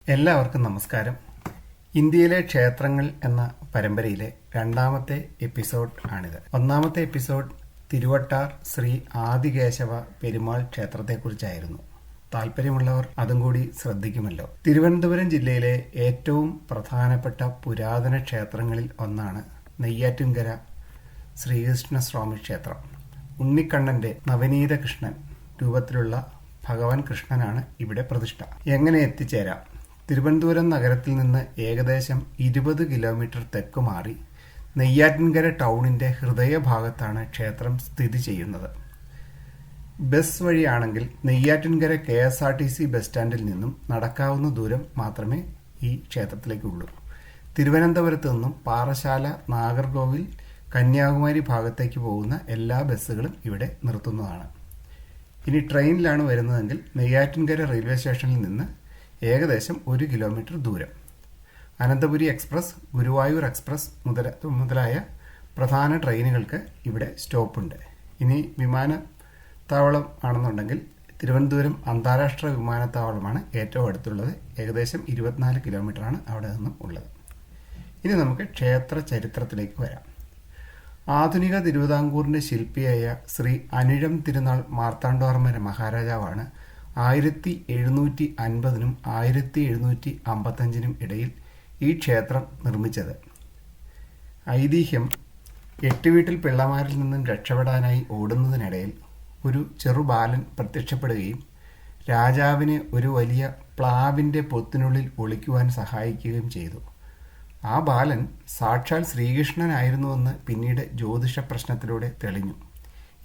എല്ലാവർക്കും നമസ്കാരം. ഇന്ത്യയിലെ ക്ഷേത്രങ്ങൾ എന്ന പരമ്പരയിലെ രണ്ടാമത്തെ എപ്പിസോഡ് ആണിത്. ഒന്നാമത്തെ എപ്പിസോഡ് തിരുവട്ടാർ ശ്രീ ആദികേശവ പെരുമാൾ ക്ഷേത്രത്തെക്കുറിച്ചായിരുന്നു. താല്പര്യമുള്ളവർ അതും കൂടി ശ്രദ്ധിക്കുമല്ലോ. തിരുവനന്തപുരം ജില്ലയിലെ ഏറ്റവും പ്രധാനപ്പെട്ട പുരാതന ക്ഷേത്രങ്ങളിൽ ഒന്നാണ് നെയ്യാറ്റിൻകര ശ്രീകൃഷ്ണസ്വാമി ക്ഷേത്രം. ഉണ്ണിക്കണ്ണന്റെ നവനീത കൃഷ്ണൻ രൂപത്തിലുള്ള ഭഗവാൻ കൃഷ്ണനാണ് ഇവിടെ പ്രതിഷ്ഠ. എങ്ങനെ എത്തിച്ചേരാം? തിരുവനന്തപുരം നഗരത്തിൽ നിന്ന് ഏകദേശം 20 കിലോമീറ്റർ തെക്ക് മാറി നെയ്യാറ്റിൻകര ടൗണിന്റെ ഹൃദയഭാഗത്താണ് ക്ഷേത്രം സ്ഥിതി ചെയ്യുന്നത്. ബസ് വഴിയാണെങ്കിൽ നെയ്യാറ്റിൻകര KSRTC ബസ് സ്റ്റാൻഡിൽ നിന്നും നടക്കാവുന്ന ദൂരം മാത്രമേ ഈ ക്ഷേത്രത്തിലേക്കുള്ളൂ. തിരുവനന്തപുരത്ത് നിന്നും പാറശാല, നാഗർകോവിൽ, കന്യാകുമാരി ഭാഗത്തേക്ക് പോകുന്ന എല്ലാ ബസ്സുകളും ഇവിടെ നിർത്തുന്നതാണ്. ഇനി ട്രെയിനിലാണ് വരുന്നതെങ്കിൽ നെയ്യാറ്റിൻകര റെയിൽവേ സ്റ്റേഷനിൽ നിന്ന് ഏകദേശം 1 കിലോമീറ്റർ ദൂരം. അനന്തപുരി എക്സ്പ്രസ്, ഗുരുവായൂർ എക്സ്പ്രസ് മുതലായ പ്രധാന ട്രെയിനുകൾക്ക് ഇവിടെ സ്റ്റോപ്പുണ്ട്. ഇനി വിമാനത്താവളം ആണെന്നുണ്ടെങ്കിൽ തിരുവനന്തപുരം അന്താരാഷ്ട്ര വിമാനത്താവളമാണ് ഏറ്റവും അടുത്തുള്ളത്. ഏകദേശം 24 കിലോമീറ്ററാണ് അവിടെ നിന്നും ഉള്ളത്. ഇനി നമുക്ക് ക്ഷേത്ര ചരിത്രത്തിലേക്ക് വരാം. ആധുനിക തിരുവിതാംകൂറിന്റെ ശില്പിയായ ശ്രീ അനിഴം തിരുനാൾ മാർത്താണ്ഡവർമ്മ മഹാരാജാവാണ് 1750 1755 ഇടയിൽ ഈ ക്ഷേത്രം നിർമ്മിച്ചത്. ഐതിഹ്യം, എട്ടുവീട്ടിൽ പിള്ളമാരിൽ നിന്നും രക്ഷപ്പെടാനായി ഓടുന്നതിനിടയിൽ ഒരു ചെറുബാലൻ പ്രത്യക്ഷപ്പെടുകയും രാജാവിനെ ഒരു വലിയ പ്ലാവിന്റെ പൊത്തിനുള്ളിൽ ഒളിക്കുവാൻ സഹായിക്കുകയും ചെയ്തു. ആ ബാലൻ സാക്ഷാൽ ശ്രീകൃഷ്ണനായിരുന്നുവെന്ന് പിന്നീട് ജ്യോതിഷ പ്രശ്നത്തിലൂടെ തെളിഞ്ഞു.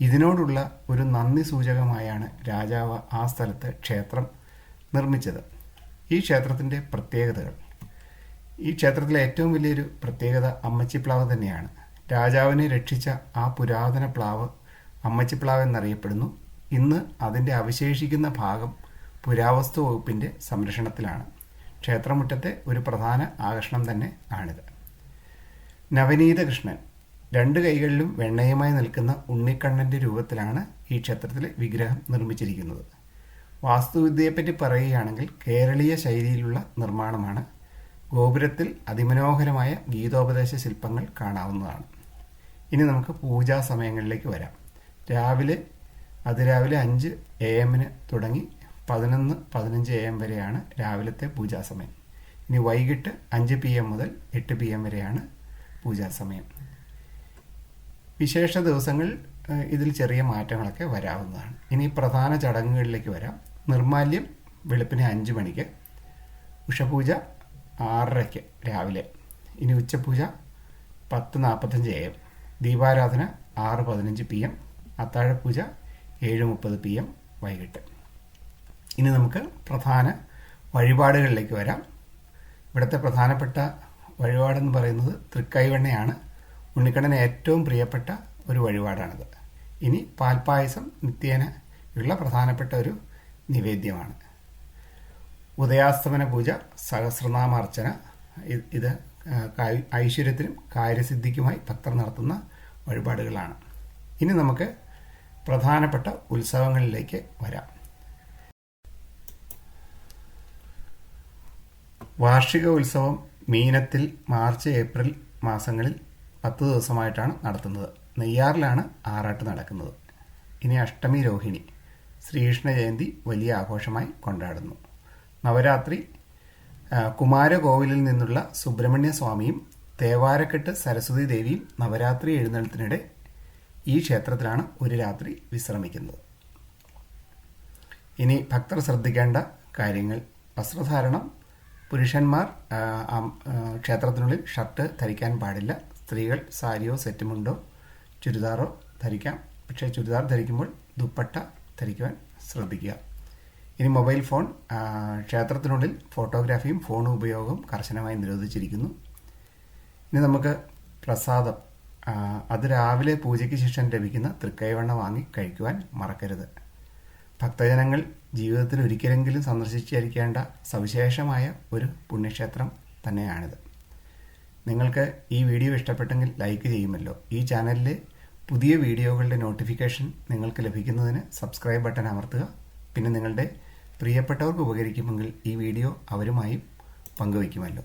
ഇതിനോടുള്ള ഒരു നന്ദി സൂചകമായാണ് രാജാവ് ആ സ്ഥലത്ത് ക്ഷേത്രം നിർമ്മിച്ചത്. ഈ ക്ഷേത്രത്തിൻ്റെ പ്രത്യേകതകൾ. ഈ ക്ഷേത്രത്തിലെ ഏറ്റവും വലിയൊരു പ്രത്യേകത അമ്മച്ചിപ്ലാവ് തന്നെയാണ്. രാജാവിനെ രക്ഷിച്ച ആ പുരാതന പ്ലാവ് അമ്മച്ചിപ്ലാവ് എന്നറിയപ്പെടുന്നു. ഇന്ന് അതിൻ്റെ അവശേഷിക്കുന്ന ഭാഗം പുരാവസ്തു വകുപ്പിൻ്റെ സംരക്ഷണത്തിലാണ്. ക്ഷേത്രമുറ്റത്തെ ഒരു പ്രധാന ആകർഷണം തന്നെ ആണിത്. നവനീത കൃഷ്ണൻ, 2 കൈകളിലും വെണ്ണയുമായി നിൽക്കുന്ന ഉണ്ണിക്കണ്ണന്റെ രൂപത്തിലാണ് ഈ ക്ഷേത്രത്തിലെ വിഗ്രഹം നിർമ്മിച്ചിരിക്കുന്നത്. വാസ്തുവിദ്യയെപ്പറ്റി പറയുകയാണെങ്കിൽ കേരളീയ ശൈലിയിലുള്ള നിർമ്മാണമാണ്. ഗോപുരത്തിൽ അതിമനോഹരമായ ഗീതോപദേശ ശില്പങ്ങൾ കാണാവുന്നതാണ്. ഇനി നമുക്ക് പൂജാ സമയങ്ങളിലേക്ക് വരാം. അതിരാവിലെ 5 AM തുടങ്ങി 11-15 AM വരെയാണ് രാവിലത്തെ പൂജാസമയം. ഇനി വൈകിട്ട് 5 PM മുതൽ 8 PM വരെയാണ് പൂജാസമയം. വിശേഷ ദിവസങ്ങൾ ഇതിൽ ചെറിയ മാറ്റങ്ങളൊക്കെ വരാവുന്നതാണ്. ഇനി പ്രധാന ചടങ്ങുകളിലേക്ക് വരാം. നിർമാല്യം വെളുപ്പിന് 5 മണിക്ക്, ഉഷപൂജ 6:30 രാവിലെ, ഇനി ഉച്ചപൂജ 10:45 AM, ദീപാരാധന 6:15 PM, അത്താഴപൂജ 7:30 PM വൈകിട്ട്. ഇനി നമുക്ക് പ്രധാന വഴിപാടുകളിലേക്ക് വരാം. ഇവിടുത്തെ പ്രധാനപ്പെട്ട വഴിപാടെന്ന് പറയുന്നത് തൃക്കൈവെണ്ണയാണ്. ഉണ്ണിക്കണ്ണന് ഏറ്റവും പ്രിയപ്പെട്ട ഒരു വഴിപാടാണിത്. ഇനി പാൽപ്പായസം നിത്യേന ഉള്ള പ്രധാനപ്പെട്ട ഒരു നിവേദ്യമാണ്. ഉദയാസ്തമന പൂജ, സഹസ്രനാമാർച്ചന, ഇത് ഐശ്വര്യത്തിനും കാര്യസിദ്ധിക്കുമായി ഭക്തർ നടത്തുന്ന വഴിപാടുകളാണ്. ഇനി നമുക്ക് പ്രധാനപ്പെട്ട ഉത്സവങ്ങളിലേക്ക് വരാം. വാർഷിക ഉത്സവം മീനത്തിൽ മാർച്ച് ഏപ്രിൽ മാസങ്ങളിൽ 10 ദിവസമായിട്ടാണ് നടത്തുന്നത്. നെയ്യാറിലാണ് ആറാട്ട് നടക്കുന്നത്. ഇനി അഷ്ടമി രോഹിണി, ശ്രീകൃഷ്ണ ജയന്തി വലിയ ആഘോഷമായി കൊണ്ടാടുന്നു. നവരാത്രി, കുമാരകോവിലിൽ നിന്നുള്ള സുബ്രഹ്മണ്യ സ്വാമിയും തേവാരക്കെട്ട് സരസ്വതി ദേവിയും നവരാത്രി എഴുന്നള്ളത്തിനിടെ ഈ ക്ഷേത്രത്തിലാണ് ഒരു രാത്രി വിശ്രമിക്കുന്നത്. ഇനി ഭക്തർ ശ്രദ്ധിക്കേണ്ട കാര്യങ്ങൾ. വസ്ത്രധാരണം, പുരുഷന്മാർ ക്ഷേത്രത്തിനുള്ളിൽ ഷർട്ട് ധരിക്കാൻ പാടില്ല. സ്ത്രീകൾ സാരിയോ സെറ്റുമുണ്ടോ ചുരിദാറോ ധരിക്കാം. പക്ഷേ ചുരിദാർ ധരിക്കുമ്പോൾ ദുപ്പട്ട ധരിക്കുവാൻ ശ്രദ്ധിക്കുക. ഇനി മൊബൈൽ ഫോൺ, ക്ഷേത്രത്തിനുള്ളിൽ ഫോട്ടോഗ്രാഫിയും ഫോൺ ഉപയോഗവും കർശനമായി നിരോധിച്ചിരിക്കുന്നു. ഇനി നമുക്ക് പ്രസാദം, അത് രാവിലെ പൂജയ്ക്ക് ശേഷം ലഭിക്കുന്ന തൃക്കൈവെണ്ണ വാങ്ങി കഴിക്കുവാൻ മറക്കരുത്. ഭക്തജനങ്ങൾ ജീവിതത്തിൽ ഒരിക്കലെങ്കിലും സന്ദർശിച്ചിരിക്കേണ്ട സവിശേഷമായ ഒരു പുണ്യക്ഷേത്രം തന്നെയാണിത്. നിങ്ങൾക്ക് ഈ വീഡിയോ ഇഷ്ടപ്പെട്ടെങ്കിൽ ലൈക്ക് ചെയ്യുമല്ലോ. ഈ ചാനലിലെ പുതിയ വീഡിയോകളുടെ നോട്ടിഫിക്കേഷൻ നിങ്ങൾക്ക് ലഭിക്കുന്നതിന് സബ്സ്ക്രൈബ് ബട്ടൺ അമർത്തുക. പിന്നെ നിങ്ങളുടെ പ്രിയപ്പെട്ടവർക്ക് ഉപകരിക്കുമെങ്കിൽ ഈ വീഡിയോ അവരുമായും പങ്കുവയ്ക്കുമല്ലോ.